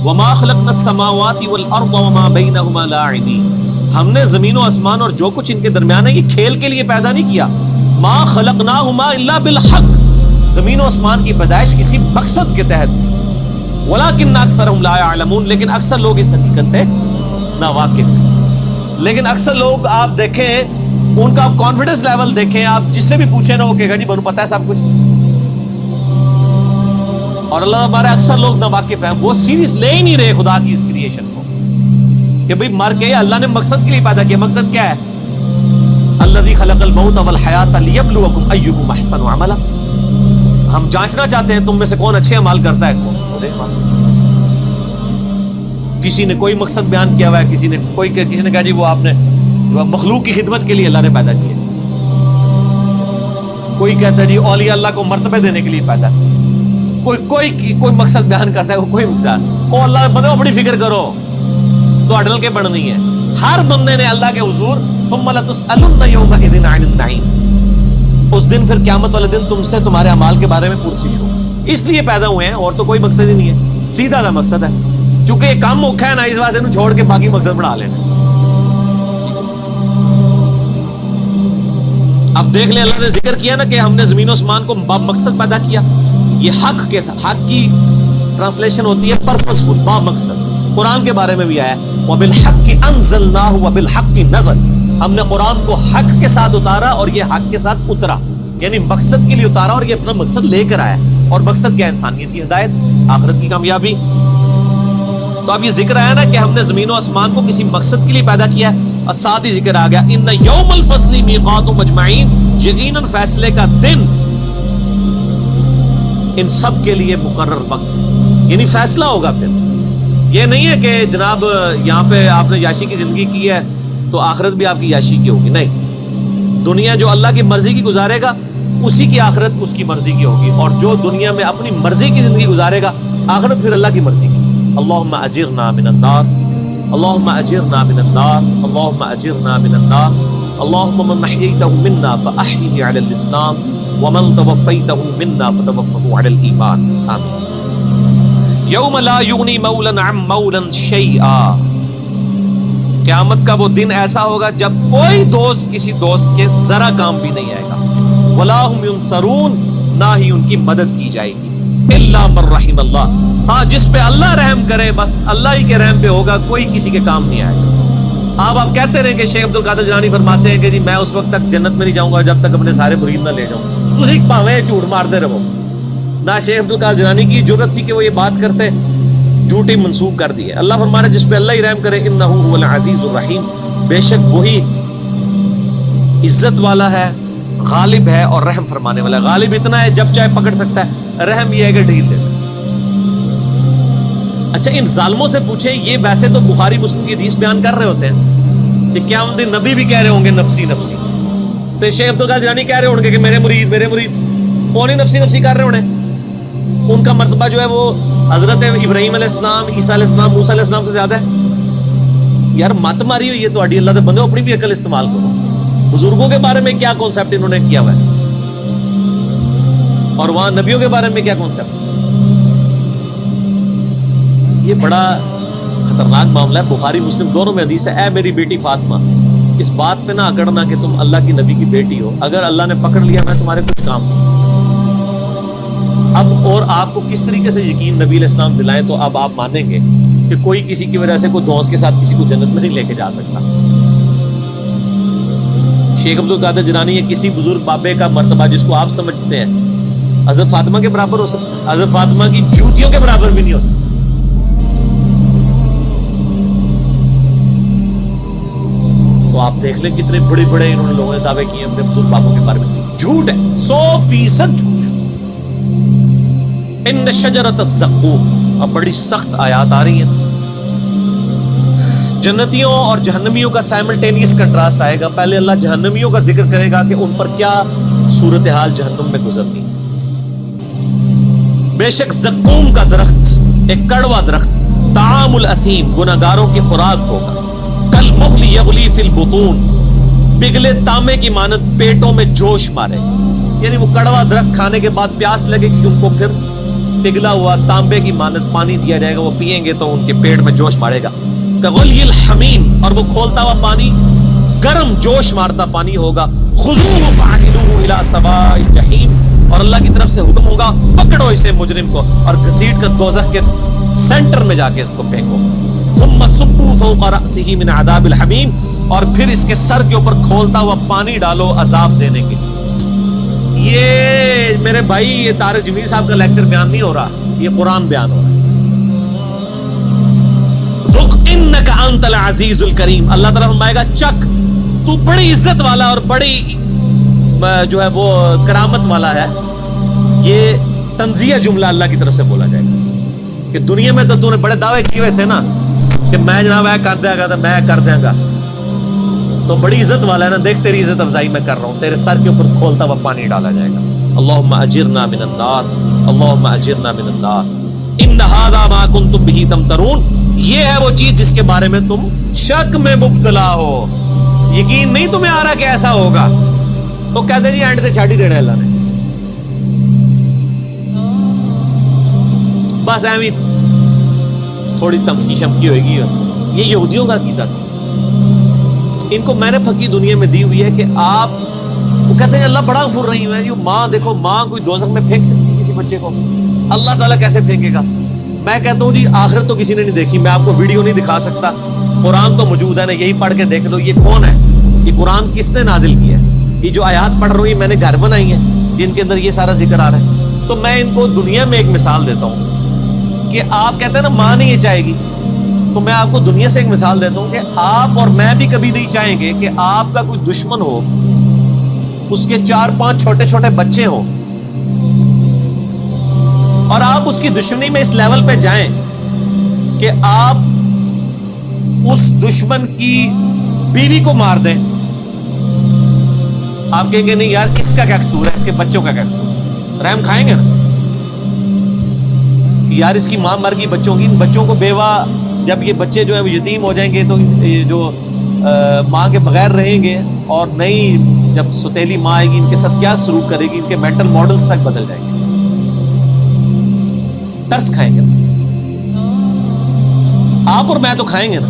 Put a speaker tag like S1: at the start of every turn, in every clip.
S1: وما خلقنا السماوات والارض وما بينهما لاعبین، ہم نے زمین و آسمان اور جو کچھ ان کے درمیان ہے یہ کھیل کے لیے پیدا نہیں کیا. ما خلقناہما الا بالحق، زمین و آسمان کی پیدائش کسی مقصد کے تحت. ولکن اکثرهم لا يعلمون، لیکن اکثر لوگ اس حقیقت سے ناواقف ہیں. لیکن اکثر لوگ آپ دیکھیں ان کا کانفیڈنس لیول دیکھیں، آپ جس سے بھی پوچھیں نا وہ کہے گا جی بنو پتہ ہے سب کچھ. اور اللہ ہمارے اکثر لوگ ناواقف ہیں، وہ سیریس لے ہی نہیں رہے خدا کی اس کریشن کو کہ بھئی مر کے اللہ نے مقصد کے لیے پیدا کیا. مقصد کیا ہے؟ الذی خلق الموت والحیات لیبلوکم ایکم احسن عملا. ہم جانچنا چاہتے ہیں تم میں سے کون اچھے اعمال کرتا ہے، کون سے برے اعمال. کسی نے کوئی مقصد بیان کیا ہوا ہے، کسی نے کہا جی وہ آپ نے جو مخلوق کی خدمت کے لیے اللہ نے پیدا کیا. کوئی کہتا ہے جی اولیاء اللہ کو مرتبے دینے کے لیے پیدا کیا. کوئی مقصد بیان کرتا ہے، وہ کوئی مقصد او اللہ بندے بڑی فکر کرو تو اڈل کے بڑھنی ہے. ہر بندے نے اللہ کے حضور ثم لتسألن یومئذ عن النعیم، اس دن پھر قیامت والے دن تم سے تمہارے اعمال کے بارے میں پرسش ہو. اس لیے پیدا ہوئے ہیں اور تو کوئی مقصد ہی نہیں ہے. سیدھا سا مقصد ہے، چونکہ یہ کام موقع ہے نا اس واسطے انہوں چھوڑ کے باقی مقصد بڑھا لینا. اب دیکھ لیں اللہ نے ذکر کیا نا کہ ہم نے زمین و آسمان کو مقصد پیدا کیا. یہ حق کے ساتھ، حق کی ٹرانسلیشن ہوتی ہے پرپسفل، با مقصد. قرآن کے بارے میں بھی آیا وَبِالْحَقِّ أَنزَلْنَاهُ وَبِالْحَقِّ نَزَلَ، ہم نے قرآن کو حق کے ساتھ اتارا اور یہ حق کے ساتھ اترا. یعنی مقصد کے لیے اتارا اور یہ اپنا مقصد لے کر آیا. اور مقصد کیا؟ انسانیت کی ہدایت، آخرت کی کامیابی. تو اب یہ ذکر آیا نا کہ ہم نے زمین و آسمان کو کسی مقصد کے لیے پیدا کیا ہے، اور ساتھ ہی ذکر آ گیا ان یوم الفصل میقاتهم اجمعین، یقیناً فیصلے کا دن ان سب کے لیے مقرر وقت ہے. یعنی فیصلہ ہوگا. پھر یہ نہیں ہے کہ جناب یہاں پہ آپ نے یاشی کی زندگی کی ہے تو آخرت بھی آپ کی یاشی کی ہوگی. نہیں، دنیا جو اللہ کی مرضی کی گزارے گا اسی کی آخرت اس کی مرضی کی ہوگی، اور جو دنیا میں اپنی مرضی کی زندگی گزارے گا آخرت پھر اللہ کی مرضی کی. اللہم اجرنا من النار، اللہم اجرنا من النار، اللہم اجرنا من النار. اللہم من احییتہ منا فاحیہ علی الاسلام ومن توفیتہ منا فتوفہ علی الایمان. آمین. یوم لا یغنی مولا عن مولا شیئا، قیامت کا وہ دن ایسا ہوگا جب کوئی دوست کسی دوست کے ذرا کام بھی نہیں آئے گا. ولا هم ینصرون، نہ ہی ان کی مدد کی جائے گی. الا من رحم اللہ، ہاں جس پہ اللہ رحم کرے بس اللہ ہی کے رحم پہ ہوگا، کوئی کسی کے کام نہیں آئے گا. آپ کہتے رہے کہ شیخ عبد القادر جیلانی فرماتے ہیں کہ جی میں اس وقت تک جنت میں نہیں جاؤں گا جب تک اپنے سارے مرید نہ لے جاؤں. تسی پاویں جھوٹ مارتے رہو. نہ شیخ عبد القادر جیلانی کی جرت تھی کہ وہ یہ بات کرتے، جھوٹی منسوب کر دی ہے. اللہ فرما رہا ہے جس پہ اللہ ہی رحم کرے انہ هو العزیز الرحیم، بے شک وہی عزت والا ہے، غالب ہے اور رحم فرمانے والا ہے. غالب اتنا ہے جب چاہے پکڑ سکتا ہے، رحم یہ ہے کہ ڈھیل دے. اچھا ان ظالموں سے پوچھیں، یہ ویسے تو بخاری مسلم کی حدیث بیان کر رہے ہوتے ہیں کہ قیامت دن نبی بھی کہہ رہے ہوں گے نفسی نفسی، تو شیخ عبد القادر جیلانی کہہ رہے ہوں گے کہ میرے مرید وہ نہیں نفسی نفسی کر رہے ہونے. ان کا مرتبہ جو ہے وہ حضرت ابراہیم علیہ السلام، عیسیٰ علیہ السلام، موسیٰ علیہ السلام سے زیادہ ہے. یار مت ماری ہوئی ہے تو اڈی اللہ دے بندے، اپنی بھی عقل استعمال کرو. بزرگوں کے بارے میں کیا کانسیپٹ انہوں نے کیا ہوا ہے اور وہاں نبیوں کے بارے میں کیا کانسیپٹ. یہ بڑا خطرناک معاملہ ہے. بخاری مسلم دونوں میں حدیث ہے اے میری بیٹی فاطمہ اس بات پہ نہ اکڑنا کہ تم اللہ کی نبی کی بیٹی ہو، اگر اللہ نے پکڑ لیا میں تمہارے کچھ کام نہیں. اب اور آپ کو کس طریقے سے یقین نبی علیہ السلام دلائیں تو اب آپ مانیں گے کہ کوئی کسی کی وجہ سے کوئی دوست کے ساتھ کسی کو جنت میں نہیں لے کے جا سکتا. شیخ عبد القادر جیلانی یا کسی بزرگ بابے کا مرتبہ جس کو آپ سمجھتے ہیں حضرت فاطمہ کے برابر ہو سکتا، حضرت فاطمہ کی جوتیوں کے برابر بھی نہیں ہو سکتا. تو آپ دیکھ لیں کتنے بڑے بڑے انہوں نے لوگوں نے دعوے کیے اپنے بزرگ بابوں کے بارے میں. جھوٹ ہے، 100% جھوٹ ہے. ان شجرۃ الزقوم، اب بڑی سخت آیات آ رہی ہیں. جنتیوں اور جہنمیوں کا سائملٹینیس کنٹراسٹ آئے گا. پہلے اللہ جہنمیوں کا ذکر کرے گا کہ ان پر کیا صورتحال جہنم میں گزرنی. بے شک زقوم کا درخت ایک کڑوا درخت، طعام الاثیم گناہگاروں کی خوراک ہوگا. کالمہل یغلی فی البطون، پگھلے تانبے کی مانند پیٹوں میں جوش مارے. یعنی وہ کڑوا درخت کھانے کے بعد پیاس لگے کہ ان کو پھر پگھلا ہوا تانبے کی مانند پانی دیا جائے گا، وہ پئیں گے تو ان کے پیٹ میں جوش مارے گا، کغلی الحمیم، اور وہ کھولتا ہوا پانی گرم جوش مارتا پانی ہوگا، خذوہ فاعتلوہ الی سواء الجحیم، اور اللہ کی طرف سے حکم ہوگا پکڑو اسے مجرم کو اور گھسیٹ کر دوزخ کے سینٹر میں جا کے اس کو پھینکو، ثم صبوا فوق رأسہ من عذاب الحمیم، اور پھر اس کے سر کے اوپر کھولتا ہوا پانی ڈالو عذاب دینے کے لیے۔ یہ میرے بھائی یہ طارق جمیل صاحب کا لیکچر بیان نہیں ہو رہا، یہ قرآن بیان ہو رہا ہے۔ ذُقْ إِنَّكَ أَنْتَ الْعَزِيزُ الْكَرِيمُ، اللہ تعالیٰ فرمائے گا چک، تو بڑی عزت والا اور بڑی جو ہے وہ کرامت والا ہے۔ یہ تنزیہ جملہ اللہ کی طرف سے بولا جائے گا کہ دنیا میں تو نے بڑے دعوے کیے ہوئے تھے نا کہ میں جناب کر دیا گا، میں کر دیا گا، تو بڑی عزت والا ہے نا، دیکھ تیری عزت افزائی میں کر رہا ہوں، تیرے سر کے اوپر کھولتا ہوا پانی ڈالا جائے گا۔ اللہم اجرنا من النار، اللہم اجرنا من النار، ان ھذا ما کنتم بہ تمترون، یہ ہے وہ چیز جس کے بارے میں تم شک میں مبتلا ہو، یقین نہیں تمہیں آ رہا کہ ایسا ہوگا، تو کہتے جی اینڈ تے چھاڑی دینا اللہ نے، بس ایویں تھوڑی تمکی شمکی ہوئے گی بس۔ یہ یہودیوں کا عقیدہ تھا، ان کو میں نے پھکی دنیا میں دی ہوئی ہے کہ آپ، وہ کہتے ہیں اللہ بڑا غفور رحیم ہے، ماں دیکھو، ماں کوئی دوزخ میں پھینک سکتی کسی بچے کو، اللہ تعالیٰ کیسے پھینکے گا؟ میں کہتا ہوں جی آخرت تو کسی نے نہیں دیکھی، میں آپ کو ویڈیو نہیں دکھا سکتا، قرآن تو موجود ہے نا، یہی پڑھ کے دیکھ لو، یہ کون ہے، یہ قرآن کس نے نازل کیا ہے، یہ جو آیات پڑھ رہی میں نے گھر بنائی ہیں جن کے اندر یہ سارا ذکر آ رہا ہے۔ تو میں ان کو دنیا میں ایک مثال دیتا ہوں کہ آپ کہتے ہیں نا ماں نہیں یہ چاہے گی، تو میں آپ کو دنیا سے ایک مثال دیتا ہوں کہ آپ اور میں بھی کبھی نہیں چاہیں گے کہ آپ کا کوئی دشمن ہو، اس کے 4-5 چھوٹے چھوٹے بچے ہوں، اور آپ اس کی دشمنی میں اس لیول پہ جائیں کہ آپ اس دشمن کی بیوی کو مار دیں، آپ کہیں گے نہیں یار اس کا کیا قصور ہے، اس کے بچوں کا کیا قصور ہے، رحم کھائیں گے نا کہ یار اس کی ماں مر گئی بچوں کی، ان بچوں کو بیوہ، جب یہ بچے جو ہیں وہ یتیم ہو جائیں گے تو جو ماں کے بغیر رہیں گے، اور نئی جب ستیلی ماں آئے گی ان کے ساتھ کیا سلوک کرے گی، ان کے مینٹل ماڈلز تک بدل جائیں گے، ترس کھائیں گے آپ اور میں تو کھائیں گے نا۔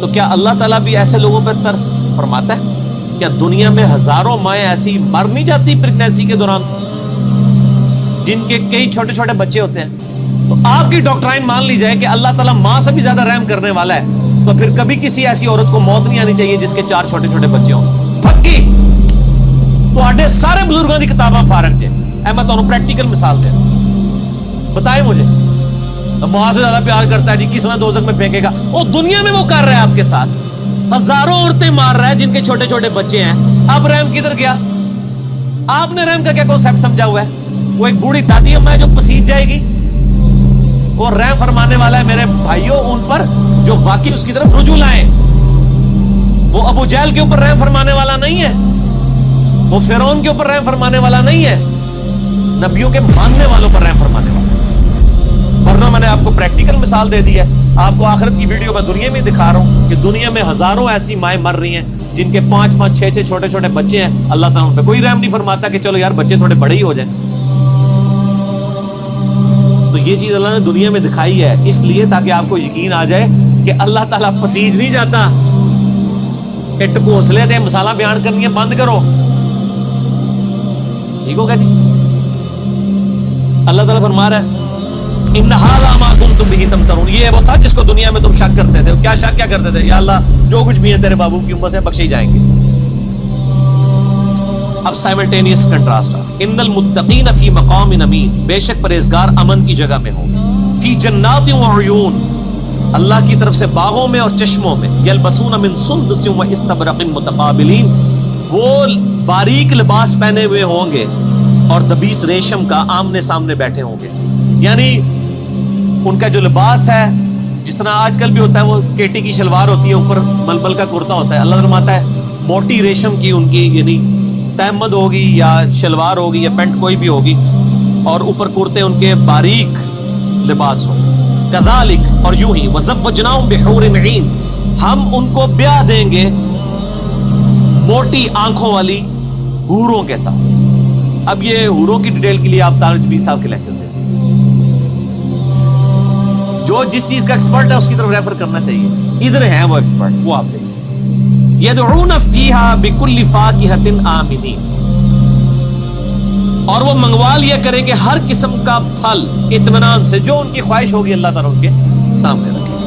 S1: تو کیا اللہ تعالیٰ بھی ایسے لوگوں پہ ترس فرماتا ہے؟ کیا دنیا میں ہزاروں مائیں ایسی مر نہیں جاتی پریگنینسی کے دوران جن کے کئی چھوٹے چھوٹے بچے ہوتے ہیں؟ تو آپ کی ڈاکٹرائن مان لی جائے کہ اللہ تعالیٰ ماں سے بھی زیادہ رحم کرنے والا ہے، تو پھر کبھی کسی ایسی عورت کو موت نہیں آنی چاہیے جس کے 4 چھوٹے چھوٹے بچے ہوں۔ پکی تو سارے بزرگوں کی کتاباں فارغ جے، میں تو پریکٹیکل مثال دے، بتائیں مجھے ماں سے زیادہ پیار کرتا ہے جی کس نے دوزخ میں پھینکے گا؟ وہ دنیا میں وہ کر رہا ہے آپ کے ساتھ، ہزاروں عورتیں مار رہا ہے جن کے چھوٹے چھوٹے بچے ہیں، اب رحم کدھر گیا؟ آپ نے رحم کا کیا کانسیپٹ سمجھا ہوا ہے؟ وہ ایک بوڑھی دادی اماں ہے جو پسیج جائے گی، وہ رحم فرمانے والا ہے میرے بھائیوں ان پر جو واقعی اس کی طرف رجوع لائیں۔ وہ ابو جہل کے اوپر رحم فرمانے والا نہیں ہے، وہ فرعون کے اوپر رحم فرمانے والا نہیں ہے، نبیوں کے ماننے والوں پر رحم فرمانے والا۔ ورنہ میں نے آپ کو پریکٹیکل مثال دے دی ہے، آپ کو آخرت کی ویڈیو میں دنیا میں دکھا رہا ہوں کہ دنیا میں ہزاروں ایسی مائیں مر رہی ہیں جن کے 5-5 6-6 چھوٹے چھوٹے بچے ہیں، اللہ تعالیٰ ان پہ کوئی رحم نہیں فرماتا کہ چلو یار بچے تھوڑے بڑے ہی ہو جائیں۔ تو یہ چیز اللہ نے دنیا میں دکھائی ہے اس لیے تاکہ آپ کو یقین آ جائے کہ اللہ تعالیٰ پسیج نہیں جاتا، اٹ گھونسلے تھے مثالہ بیان کرنی ہے بند کرو، ٹھیک ہوگا جی؟ اللہ تعالیٰ فرما رہا ہے ان ھذا ما کنتم بہ تمترون، یہ وہ تھا جس کو دنیا میں تم شک کرتے تھے۔ کیا شک کیا کرتے تھے؟ یا اللہ جو کچھ بھی ہے تیرے بابو کی امت سے بخشے جائیں گے۔ اب سائملٹینیس کنٹراسٹ، ان المتقین فی مقام امین، بے شک پرہیزگار امن کی جگہ میں ہوں، فی جنات و عیون، اللہ کی طرف سے باغوں میں اور چشموں میں، یلبسون من سندس و استبرق متقابلین، وہ باریک لباس پہنے ہوئے ہوں گے اور دبیس ریشم کا آمنے سامنے بیٹھے ہوں گے، یعنی ان کا جو لباس ہے جس طرح آج کل بھی ہوتا ہے، وہ کیٹی کی شلوار ہوتی ہے، اوپر ململ کا کرتا ہوتا ہے، اللہ فرماتا ہے موٹی ریشم کی ان کی یعنی تہمد ہوگی یا شلوار ہوگی یا پینٹ کوئی بھی ہوگی، اور اوپر کرتے ان کے باریک لباس ہو، کذالک، اور یوں ہی وزوجناہم بحور عین، ہم ان کو بیاہ دیں گے موٹی آنکھوں والی حوروں کے ساتھ۔ اب یہ حوروں کی ڈیٹیل کے لیے آپ طارق جمیل صاحب کے لیکچر دیں، جو جس چیز کا ایکسپرٹ ہے اس کی طرف ریفر کرنا چاہیے. ادھر ہیں وہ ایکسپرٹ, وہ آپ دیکھیں. یدعون فیہا بکل فاکہۃ آمنین, اور وہ منگوا لیا کریں گے ہر قسم کا پھل اطمینان سے, جو ان کی خواہش ہوگی اللہ تعالیٰ ان کے سامنے رکھے.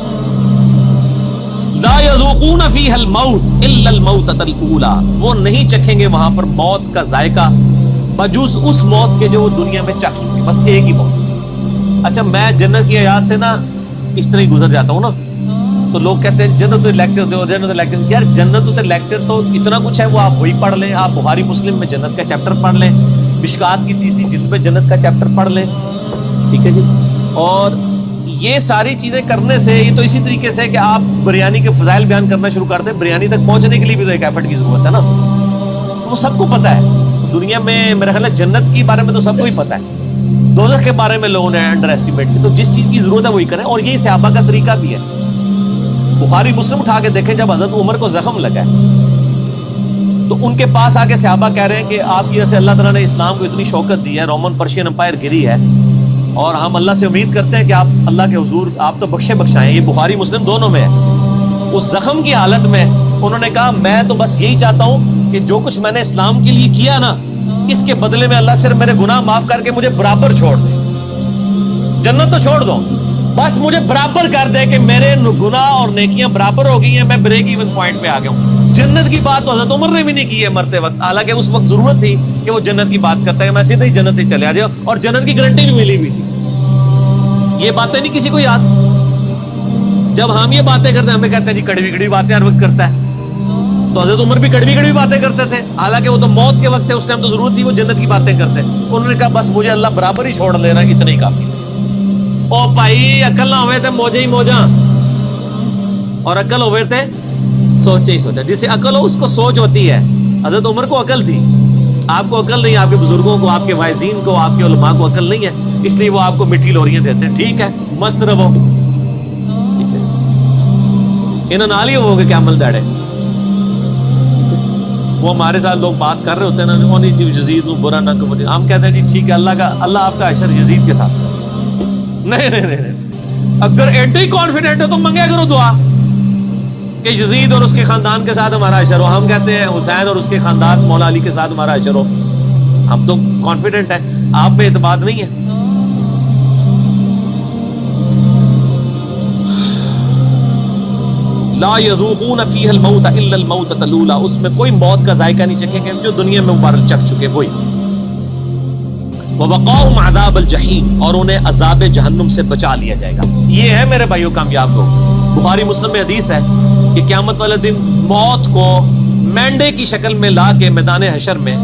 S1: لا یذوقون فیہا الموت الا الموتۃ الاولی, وہ نہیں چکھیں گے وہاں پر موت کا ذائقہ بجز اس موت کے جو وہ دنیا میں چکھ چکے, بس ایک ہی موت. اچھا میں جنت کی حیات سے نا اس طرح ہی گزر جاتا ہوں نا, تو لوگ کہتے ہیں جنت لیکچر دو, جنت لیکچر. یار جنت لیکچر تو اتنا کچھ ہے, وہ آپ وہی پڑھ لیں. آپ بخاری مسلم میں جنت کا چیپٹر پڑھ لیں, مشکات کی 30 جلد میں جنت کا چیپٹر پڑھ لیں, ٹھیک ہے جی. اور یہ ساری چیزیں کرنے سے یہ تو اسی طریقے سے کہ آپ بریانی کے فضائل بیان کرنا شروع کر دیں, بریانی تک پہنچنے کے لیے بھی تو ایک ایفرٹ کی ضرورت ہے نا. تو وہ سب کو پتہ ہے دنیا میں, میرا خیال ہے جنت کے بارے میں تو سب کو ہی پتہ ہے, دوزخ کے بارے میں لوگوں نے انڈر ایسٹیمیٹ کی. تو جس چیز کی ضرورت ہے وہی کریں, اور یہی صحابہ کا طریقہ بھی ہے. بخاری مسلم اٹھا کے دیکھیں, جب حضرت عمر کو زخم لگا ہے تو ان کے پاس آ کے صحابہ کہہ رہے ہیں کہ آپ کی وجہ سے اللہ تعالیٰ نے اسلام کو اتنی شوکت دی ہے, رومن پرشین امپائر گری ہے, اور ہم اللہ سے امید کرتے ہیں کہ آپ اللہ کے حضور آپ تو بخشے بخشائیں. یہ بخاری مسلم دونوں میں ہے. اس زخم کی حالت میں انہوں نے کہا میں تو بس یہی چاہتا ہوں کہ جو کچھ میں نے اسلام کے لیے کیا نا, اس کے بدلے میں اللہ صرف میرے گناہ معاف کر کے مجھے برابر چھوڑ دے. جنت تو چھوڑ دو, بس مجھے برابر کر دے کہ میرے گناہ اور نیکیاں برابر ہو گئی ہیں, میں بریک ایون پوائنٹ پہ آ گیا ہوں. جنت کی بات تو حضرت عمر نے بھی نہیں کی ہے مرتے وقت, حالانکہ اس وقت ضرورت تھی کہ وہ جنت کی بات کرتا ہے, میں سیدھے ہی جنت ہی چلے آ جاؤ, اور جنت کی گارنٹی بھی ملی ہوئی تھی. یہ باتیں نہیں کسی کو یاد. جب ہم یہ باتیں کرتے ہیں ہمیں کہتے ہیں جی کڑوی کڑوی باتیں ہر وقت کرتا ہے. تو حضرت عمر بھی کڑوی کڑوی باتیں کرتے تھے, حالانکہ وہ تو موت کے وقت تھے, اس ٹائم تو ضرورت تھی وہ جنت کی باتیں کرتے. انہوں نے کہا بس مجھے اللہ برابر ہی چھوڑ لے رہا ہے, اتنا ہی کافی. او بھائی عقل نہ ہوئے تھے موجے ہی موجاں, اور عقل ہوئے تھے سوچے ہی سوچا. جسے عقل ہو اس کو سوچ ہوتی ہے. حضرت عمر کو عقل تھی, آپ کو عقل نہیں, آپ کے بزرگوں کو, آپ کے واعظین کو, آپ کے علماء کو عقل نہیں ہے, اس لیے وہ آپ کو مٹھی لوریاں دیتے ہیں. ٹھیک ہے مست رہو, ٹھیک ہے, انہوں نال ہی ہو گے کیا عمل داڑے. وہ ہمارے ساتھ لوگ بات کر رہے ہوتے ہیں نا, یزید نو برا نہ کہو, ہم کہتے ہیں جی ٹھیک ہے اللہ آپ کا حشر یزید کے ساتھ. نہیں, اگر ایڈی کانفیڈنٹ ہو تو منگے کرو دعا کہ یزید اور اس کے خاندان کے ساتھ ہمارا حشر ہو. ہم کہتے ہیں حسین اور اس کے خاندان مولا علی کے ساتھ ہمارا حشر ہو. ہم تو کانفیڈنٹ ہیں, آپ پہ اعتماد نہیں ہے. لا یذوقون فیہا الموت الا الموتۃ الاولی, اس میں کوئی موت کا ذائقہ نہیں چکھیں گے جو دنیا میں مبارک چکھ چکے وہی. ووقاہم عذاب الجحیم, اور انہیں عذاب جہنم سے بچا لیا جائے گا. یہ ہے میرے بھائیوں کامیاب لوگ. بخاری مسلم میں حدیث ہے کہ قیامت والے دن موت کو مینڈے کی شکل میں لا کے میدان حشر میں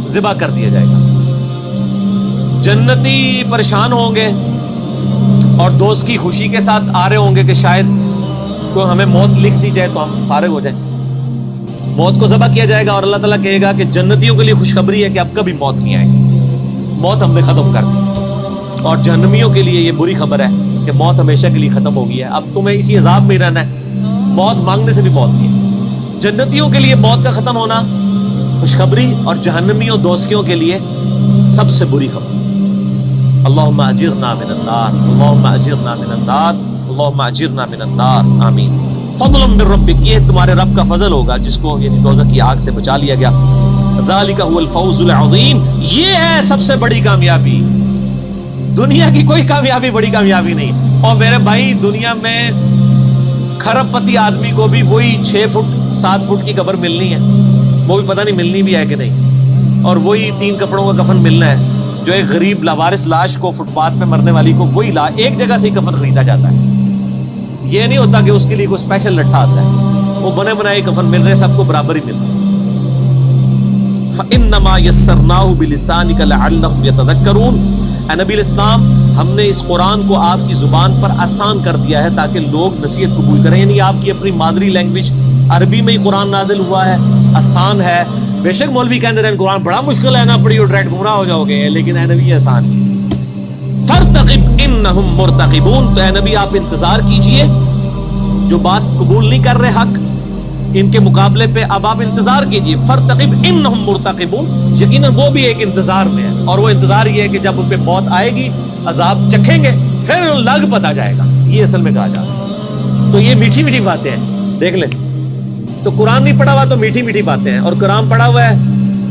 S1: ذبح کر دیا جائے گا. جنتی پریشان ہوں گے اور دوست کی خوشی کے ساتھ آ رہے ہوں گے کہ شاید کوئی ہمیں موت لکھ دی جائے تو ہم فارغ ہو جائیں. موت کو ذبح کیا جائے گا اور اللہ تعالیٰ کہے گا کہ جنتیوں کے لیے خوشخبری ہے کہ اب کبھی موت نہیں آئے گی, موت ہم نے ختم کر دی. اور جہنمیوں کے لیے یہ بری خبر ہے کہ موت ہمیشہ کے لیے ختم ہو گئی ہے, اب تمہیں اسی عذاب میں ہی رہنا ہے, موت مانگنے سے بھی موت نہیں ہے. جنتیوں کے لیے موت کا ختم ہونا خوشخبری, اور جہنمیوں دوستیوں کے لیے سب سے بری خبر. اللہم اجرنا من النار, اللہم اجرنا من النار, اللہم اجرنا من النار, آمین. فضل من ربک, یہ تمہارے رب کا فضل ہوگا جس کو یعنی دوزخ کی آگ سے بچا لیا گیا. ذالک هو الفوز العظیم, یہ ہے سب سے بڑی کامیابی. دنیا کی کوئی کامیابی بڑی کامیابی نہیں. اور میرے بھائی دنیا میں کھرب پتی آدمی کو بھی وہی 6 فٹ 7 فٹ کی قبر ملنی ہے, وہ بھی پتہ نہیں ملنی بھی ہے کہ نہیں, اور وہی 3 کپڑوں کا کفن ملنا ہے. جو ایک غریب لاوارث لاش کو فٹ پاتھ پہ مرنے والی کو وہی ایک جگہ سے ہی کفن خریدا جاتا ہے. یہ نہیں ہوتا کہ اس کے لیے کوئی اسپیشل لٹھا آتا ہے, وہ بنے بنائے کفن مل رہے, سب کو برابر ہی مل رہے. فَإِنَّمَا يَسَّرْنَاهُ بِلِسَانِكَ لَعَلَّهُمْ يَتَذَكَّرُونَ, اے نبی الاسلام ہم نے اس قرآن کو آپ کی زبان پر آسان کر دیا ہے تاکہ لوگ نصیحت قبول کریں. یعنی آپ کی اپنی مادری لینگویج عربی میں ہی قرآن نازل ہوا ہے, آسان ہے. بے شک مولوی کہتے ہیں قرآن بڑا مشکل ہے نا, پڑھی اور ڈائریکٹ گمراہ ہو جاؤ گے, لیکن اے نبی آسان ہے. فَارْتَقِبْ إِنَّهُمْ مُرْتَقِبُونَ, تو اے نبی آپ انتظار کیجئے, جو بات قبول نہیں کر رہے حق ان کے مقابلے پہ اب آپ انتظار کیجئے. فَارْتَقِبْ إِنَّهُمْ مُرْتَقِبُونَ, یقیناً وہ بھی ایک انتظار میں ہے, اور وہ انتظار یہ ہے کہ جب ان پہ موت آئے گی, عذاب چکھیں گے, پھر لگ پتا جائے گا، یہ اصل میں کہا جا رہا ہے۔ تو یہ میٹھی میٹھی باتیں ہیں، دیکھ لیں۔ تو قرآن نہیں پڑھا ہوا تو میٹھی میٹھی باتیں ہیں، اور قرآن پڑھا ہوا ہے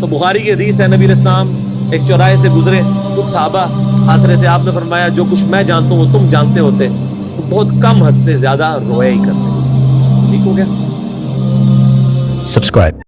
S1: تو بخاری کی حدیث ہے، نبی علیہ السلام ایک چوراہے سے گزرے، کچھ صحابہ ہنس رہے تھے، آپ نے فرمایا جو کچھ میں جانتا ہوں وہ تم جانتے ہوتے تو بہت کم ہنستے، زیادہ رویا ہی کرتے۔ ٹھیک ہو گیا؟
S2: Subscribe.